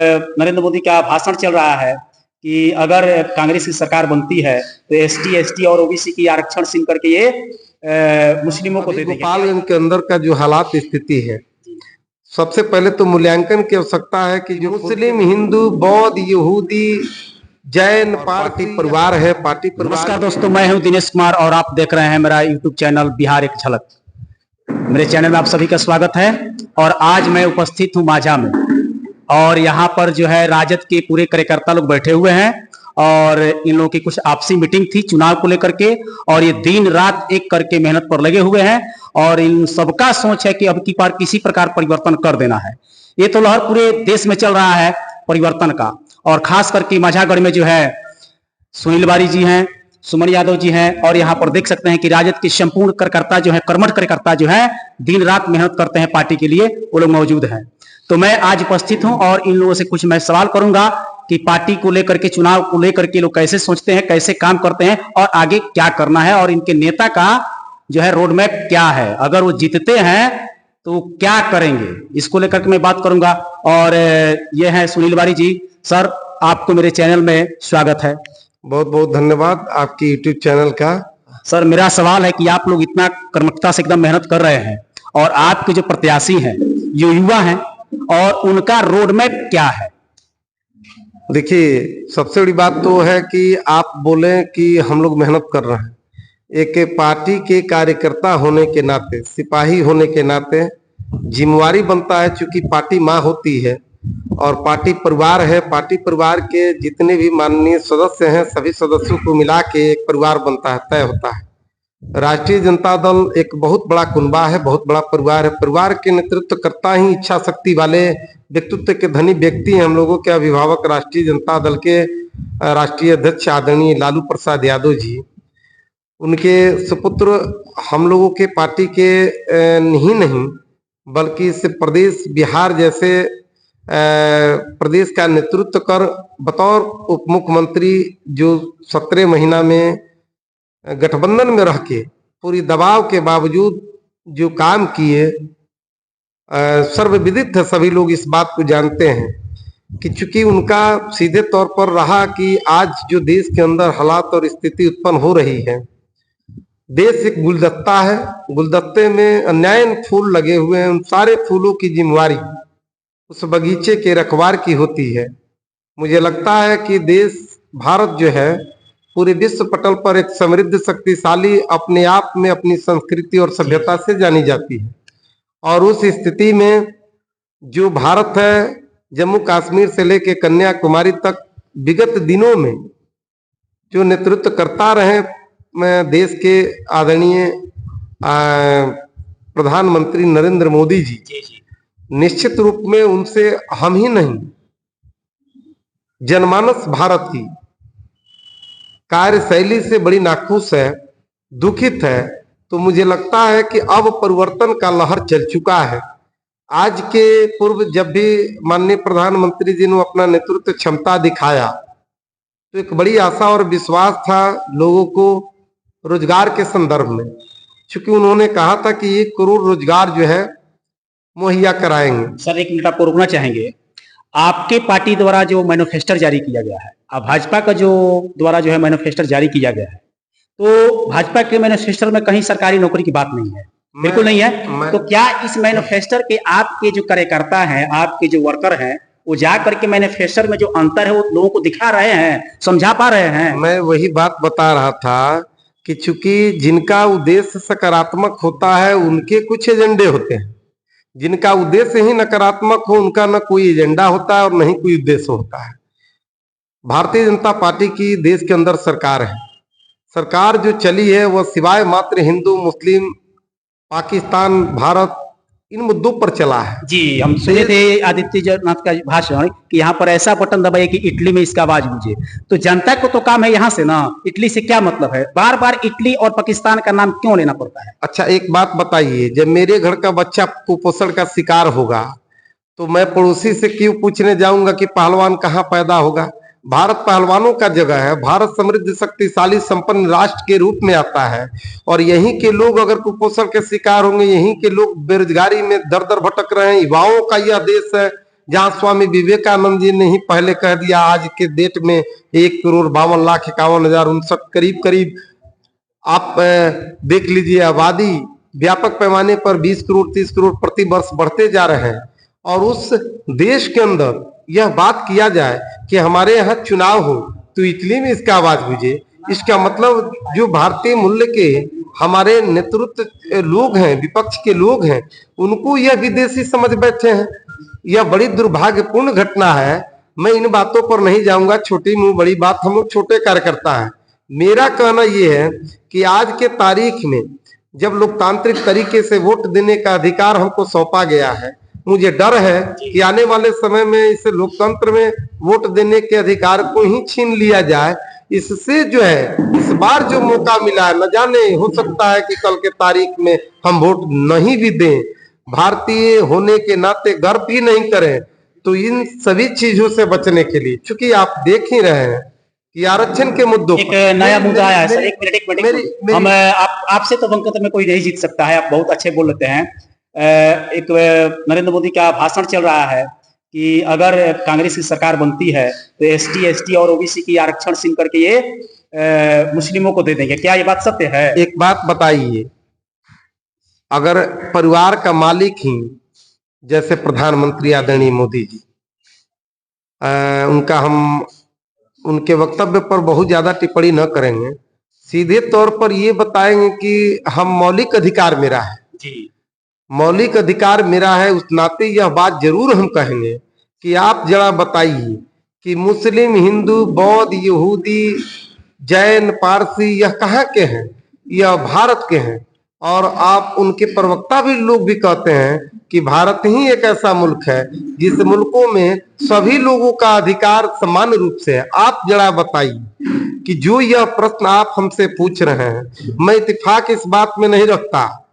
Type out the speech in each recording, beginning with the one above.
नरेंद्र मोदी का भाषण चल रहा है कि अगर कांग्रेस की सरकार बनती है तो एसटी, एसटी और ओबीसी की आरक्षण छीन करके ये मुस्लिमों को दे देंगे। गोपालगंज के अंदर का जो हालात स्थिति है, सबसे पहले तो मूल्यांकन की आवश्यकता है कि जो मुस्लिम, हिंदू, बौद्ध, यहूदी, जैन पार्टी परिवार है, पार्टी परिवार। नमस्कार दोस्तों, मैं हूं दिनेश कुमार और आप देख रहे हैं मेरा यूट्यूब चैनल बिहार एक झलक। मेरे चैनल में आप सभी का स्वागत है और आज मैं उपस्थित हूं माझा में और यहाँ पर जो है राजद के पूरे कार्यकर्ता लोग बैठे हुए हैं और इन लोगों की कुछ आपसी मीटिंग थी चुनाव को लेकर के और ये दिन रात एक करके मेहनत पर लगे हुए हैं और इन सबका सोच है कि अब की बार किसी प्रकार परिवर्तन कर देना है। ये तो लहर पूरे देश में चल रहा है परिवर्तन का और खास करके माझागढ़ में जो है सुनील बारी जी हैं, सुमन यादव जी हैं और यहाँ पर देख सकते हैं कि राजद के संपूर्ण कार्यकर्ता जो है, कर्मठ कार्यकर्ता जो है दिन रात मेहनत करते हैं पार्टी के लिए, वो लोग मौजूद हैं। तो मैं आज उपस्थित हूं और इन लोगों से कुछ मैं सवाल करूंगा कि पार्टी को लेकर के, चुनाव को लेकर के लोग कैसे सोचते हैं, कैसे काम करते हैं और आगे क्या करना है और इनके नेता का जो है रोड मैप क्या है, अगर वो जीतते हैं तो क्या करेंगे, इसको लेकर के मैं बात करूंगा। और ये है सुनील बारी जी। सर, आपको मेरे चैनल में स्वागत है। बहुत बहुत धन्यवाद आपकी यूट्यूब चैनल का। सर, मेरा सवाल है कि आप लोग इतना कर्मठता से एकदम मेहनत कर रहे हैं और आपके जो प्रत्याशी हैं, जो युवा हैं, और उनका रोड मैप क्या है? देखिए, सबसे बड़ी बात तो है कि आप बोले कि हम लोग मेहनत कर रहे हैं। एक पार्टी के कार्यकर्ता होने के नाते, सिपाही होने के नाते जिम्मेवारी बनता है, चूंकि पार्टी माँ होती है और पार्टी परिवार है। पार्टी परिवार के जितने भी माननीय सदस्य हैं, सभी सदस्यों को मिला के एक परिवार बनता है, तय होता है। राष्ट्रीय जनता दल एक बहुत बड़ा कुनबा है, बहुत बड़ा परिवार है। परिवार के नेतृत्व करता ही इच्छा शक्ति वाले व्यक्तित्व के धनी व्यक्ति हैं हम लोगों के अभिभावक राष्ट्रीय जनता दल के राष्ट्रीय अध्यक्ष आदरणीय लालू प्रसाद यादव जी। उनके सुपुत्र हम लोगों के पार्टी के ही नहीं बल्कि इस प्रदेश बिहार जैसे प्रदेश का नेतृत्व कर बतौर उप मुख्यमंत्री जो 17 महीना में गठबंधन में रह के पूरी दबाव के बावजूद जो काम किए, सर्वविदित है, सभी लोग इस बात को जानते हैं कि चूंकि उनका सीधे तौर पर रहा कि आज जो देश के अंदर हालात और स्थिति उत्पन्न हो रही है, देश एक गुलदस्ता है, गुलदस्ते में अन्यायन फूल लगे हुए हैं, उन सारे फूलों की जिम्मेवारी उस बगीचे के रखवार की होती है। मुझे लगता है कि देश भारत जो है पूरे विश्व पटल पर एक समृद्ध, शक्तिशाली, अपने आप में अपनी संस्कृति और सभ्यता से जानी जाती है और उस स्थिति में जो भारत है, जम्मू कश्मीर से लेकर कन्याकुमारी तक विगत दिनों में जो नेतृत्व करता रहे देश के आदरणीय प्रधानमंत्री नरेंद्र मोदी जी, निश्चित रूप में उनसे हम ही नहीं, जनमानस भारत की कार्यशैली से बड़ी नाखुश है, दुखित है। तो मुझे लगता है कि अब परिवर्तन का लहर चल चुका है। आज के पूर्व जब भी माननीय प्रधानमंत्री जी ने अपना नेतृत्व क्षमता दिखाया तो एक बड़ी आशा और विश्वास था लोगों को रोजगार के संदर्भ में, क्योंकि उन्होंने कहा था कि 1 करोड़ रोजगार जो है मुहैया कराएंगे। सर, एक मिनट आपको रुकना चाहेंगे। आपके पार्टी द्वारा जो मैनिफेस्टो जारी किया गया है, अब भाजपा का जो द्वारा जो है मैनिफेस्टो जारी किया गया है, तो भाजपा के मैनिफेस्टो में कहीं सरकारी नौकरी की बात नहीं है, बिल्कुल नहीं है। तो क्या इस मैनिफेस्टो के आपके जो कार्यकर्ता हैं, आपके जो वर्कर हैं, वो जा करके मैनिफेस्टो में जो अंतर है वो लोगों को दिखा रहे हैं, समझा पा रहे हैं? मैं वही बात बता रहा था कि चूंकि जिनका उद्देश्य सकारात्मक होता है उनके कुछ एजेंडे होते हैं, जिनका उद्देश्य ही नकारात्मक हो उनका न कोई एजेंडा होता है और न ही कोई उद्देश्य होता है। भारतीय जनता पार्टी की देश के अंदर सरकार है। सरकार जो चली है वह सिवाय मात्र हिंदू, मुस्लिम, पाकिस्तान, भारत, इन मुद्दों पर चला है। जी, हम सुने थे आदित्य जगन्नाथ का भाषण कि यहाँ पर ऐसा बटन दबाइए कि इटली में इसका आवाज गूंजे। तो जनता को तो काम है यहाँ से ना, इटली से क्या मतलब है? बार बार इटली और पाकिस्तान का नाम क्यों लेना पड़ता है? अच्छा, एक बात बताइए, जब मेरे घर का बच्चा कुपोषण का शिकार होगा तो मैं पड़ोसी से क्यों पूछने जाऊंगा कि पहलवान कहाँ पैदा होगा? भारत पहलवानों का जगह है। भारत समृद्ध, शक्तिशाली, संपन्न राष्ट्र के रूप में आता है और यहीं के लोग अगर कुपोषण के शिकार होंगे, यहीं के लोग बेरोजगारी में दर दर भटक रहे हैं, युवाओं का यह देश है, जहां स्वामी विवेकानंद जी ने ही पहले कह दिया आज के डेट में 1,52,51,59 करीब करीब आप देख लीजिए आबादी व्यापक पैमाने पर 20 करोड़ 30 करोड़ प्रति वर्ष बढ़ते जा रहे हैं। और उस देश के अंदर यह बात किया जाए कि हमारे यहाँ चुनाव हो तो इटली में इसका आवाज गूंजे, इसका मतलब जो भारतीय मूल्य के हमारे नेतृत्व लोग हैं, विपक्ष के लोग हैं, उनको यह विदेशी समझ बैठे हैं। यह बड़ी दुर्भाग्यपूर्ण घटना है। मैं इन बातों पर नहीं जाऊंगा, छोटी मुंह बड़ी बात, हम लोग छोटे कार्यकर्ता हैं। मेरा कहना यह है कि आज के तारीख में जब लोकतांत्रिक तरीके से वोट देने का अधिकार हमको सौंपा गया है, मुझे डर है कि आने वाले समय में इस लोकतंत्र में वोट देने के अधिकार को ही छीन लिया जाए। इससे जो है इस बार जो मौका मिला है, न जाने हो सकता है कि कल के तारीख में हम वोट नहीं भी दें, भारतीय होने के नाते गर्व भी नहीं करें। तो इन सभी चीजों से बचने के लिए, चूंकि आप देख ही रहे हैं कि आरक्षण के मुद्दों एक नया मुद्दा आया है सर। एक मिनट हम आपसे तो बनकर में कोई नहीं जीत सकता है, आप बहुत अच्छे बोल लेते हैं। एक नरेंद्र मोदी का भाषण चल रहा है कि अगर कांग्रेस की सरकार बनती है तो एसटी एसटी और ओबीसी की आरक्षण छीन करके ये मुस्लिमों को दे देंगे, क्या ये बात सत्य है? एक बात बताइए, अगर परिवार का मालिक ही जैसे प्रधानमंत्री आदरणीय मोदी जी, उनका हम उनके वक्तव्य पर बहुत ज्यादा टिप्पणी न करेंगे, सीधे तौर पर ये बताएंगे कि हम मौलिक अधिकार मेरा है जी, मौलिक अधिकार मेरा है, उस नाते यह बात जरूर हम कहेंगे कि आप जरा बताइए कि मुस्लिम, हिंदू, बौद्ध, यहूदी, जैन, पारसी यह कहाँ के हैं? यह भारत के हैं। और आप उनके प्रवक्ता भी लोग भी कहते हैं कि भारत ही एक ऐसा मुल्क है जिस मुल्कों में सभी लोगों का अधिकार समान रूप से है। आप जरा बताइए कि जो यह प्रश्न आप हमसे पूछ रहे हैं, मैं इत्तेफाक इस बात में नहीं रखता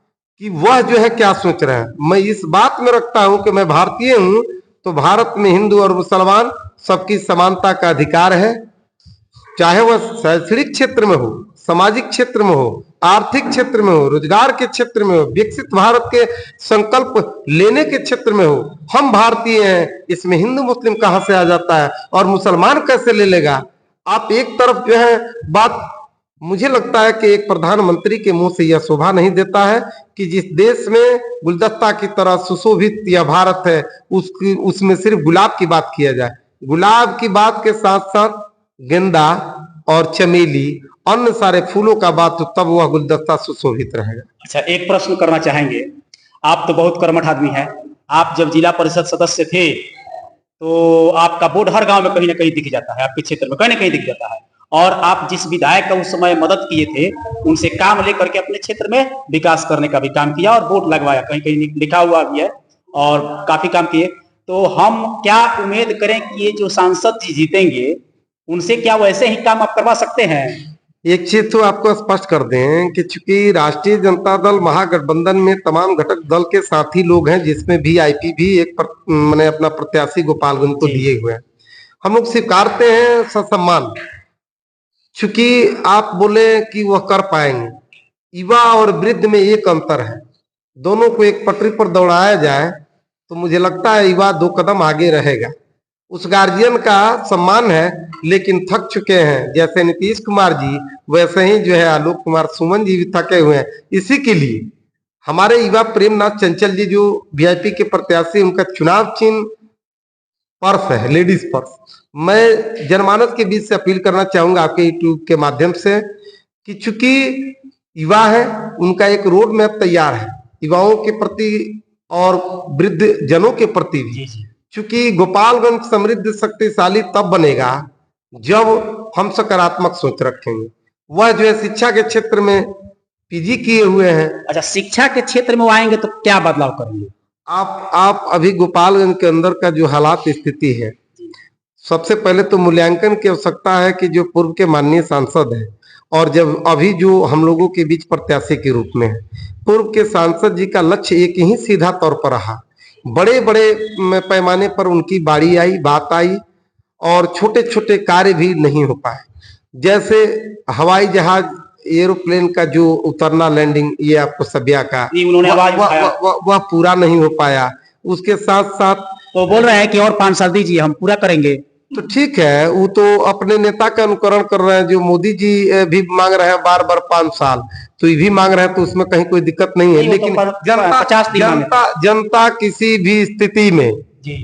कि वह जो है क्या सोच रहे हैं। मैं इस बात में रखता हूं कि मैं भारतीय हूं, तो भारत में हिंदू और मुसलमान सबकी समानता का अधिकार है, चाहे वह शैक्षणिक क्षेत्र में हो, सामाजिक क्षेत्र में हो, आर्थिक क्षेत्र में हो, रोजगार के क्षेत्र में हो, विकसित भारत के संकल्प लेने के क्षेत्र में हो। हम भारतीय हैं, इसमें हिंदू मुस्लिम कहां से आ जाता है और मुसलमान कैसे ले लेगा? आप एक तरफ जो है बात, मुझे लगता है कि एक प्रधानमंत्री के मुंह से यह शोभा नहीं देता है कि जिस देश में गुलदस्ता की तरह सुशोभित यह भारत है, उसमें सिर्फ गुलाब की बात किया जाए। गुलाब की बात के साथ साथ गेंदा और चमेली, अन्य सारे फूलों का बात, तो तब वह गुलदस्ता सुशोभित रहेगा। अच्छा, एक प्रश्न करना चाहेंगे। आप तो बहुत कर्मठ आदमी हैं। आप जब जिला परिषद सदस्य थे तो आपका बोर्ड हर गांव में कहीं ना कहीं दिख जाता है, आपके क्षेत्र में कहीं ना कहीं दिख जाता है। और आप जिस विधायक का उस समय मदद किए थे, उनसे काम लेकर के अपने क्षेत्र में विकास करने का भी काम किया और बोर्ड लगवाया, कहीं कहीं लिखा हुआ भी है, और काफी काम किए। तो हम क्या उम्मीद करें कि ये जो सांसद जी जीतेंगे, उनसे क्या वैसे ही काम आप करवा सकते हैं? एक चीज तो आपको स्पष्ट कर दें कि चूंकि राष्ट्रीय जनता दल महागठबंधन में तमाम घटक दल के साथी लोग हैं, जिसमें वीआईपी भी एक मैंने अपना प्रत्याशी गोपालगंज को दिए हुए हैं, हम लोग स्वीकारते हैं ससम्मान। चूंकि आप बोले कि वह कर पाएंगे, युवा और वृद्ध में एक अंतर है। दोनों को एक पटरी पर दौड़ाया जाए तो मुझे लगता है युवा 2 कदम आगे रहेगा। उस गार्जियन का सम्मान है, लेकिन थक चुके हैं। जैसे नीतीश कुमार जी, वैसे ही जो है आलोक कुमार सुमन जी भी थके हुए हैं। इसी के लिए हमारे युवा प्रेमनाथ चंचल जी जो वीआईपी के प्रत्याशी, उनका चुनाव चिन्ह पर्स है, लेडीज पर्स। मैं जनमानस के बीच से अपील करना चाहूंगा आपके यूट्यूब के माध्यम से कि चूंकि युवा है, उनका एक रोड मैप तैयार है युवाओं के प्रति और वृद्ध जनों के प्रति भी। चूंकि गोपालगंज समृद्ध शक्तिशाली तब बनेगा जब हम सकारात्मक सोच रखेंगे। वह जो है शिक्षा के क्षेत्र में पीजी किए हुए हैं। अच्छा, शिक्षा के क्षेत्र में आएंगे तो क्या बदलाव करेंगे? आप अभी गोपालगंज के अंदर का जो हालात स्थिति है, सबसे पहले तो मूल्यांकन की आवश्यकता है कि जो पूर्व के माननीय सांसद हैं और जब अभी जो हम लोगों के बीच प्रत्याशी के रूप में है, पूर्व के सांसद जी का लक्ष्य एक ही सीधा तौर पर रहा। बड़े बड़े पैमाने पर उनकी बारी आई, बात आई, और छोटे छोटे कार्य भी नहीं हो पाए। जैसे हवाई जहाज, एरोप्लेन का जो उतरना लैंडिंग, ये आपको सभ्या का उन्होंने वह पूरा नहीं हो पाया। उसके साथ साथ तो बोल रहे हैं कि और 5 साल दीजिए, हम पूरा करेंगे। तो ठीक है, वो तो अपने नेता का अनुकरण कर रहे हैं। जो मोदी जी भी मांग रहे हैं बार बार 5 साल, तो ये भी मांग रहे हैं, तो उसमें कहीं कोई दिक्कत नहीं है। नहीं, वो तो लेकिन 50 दिन मांगे थे। जनता किसी भी स्थिति में जी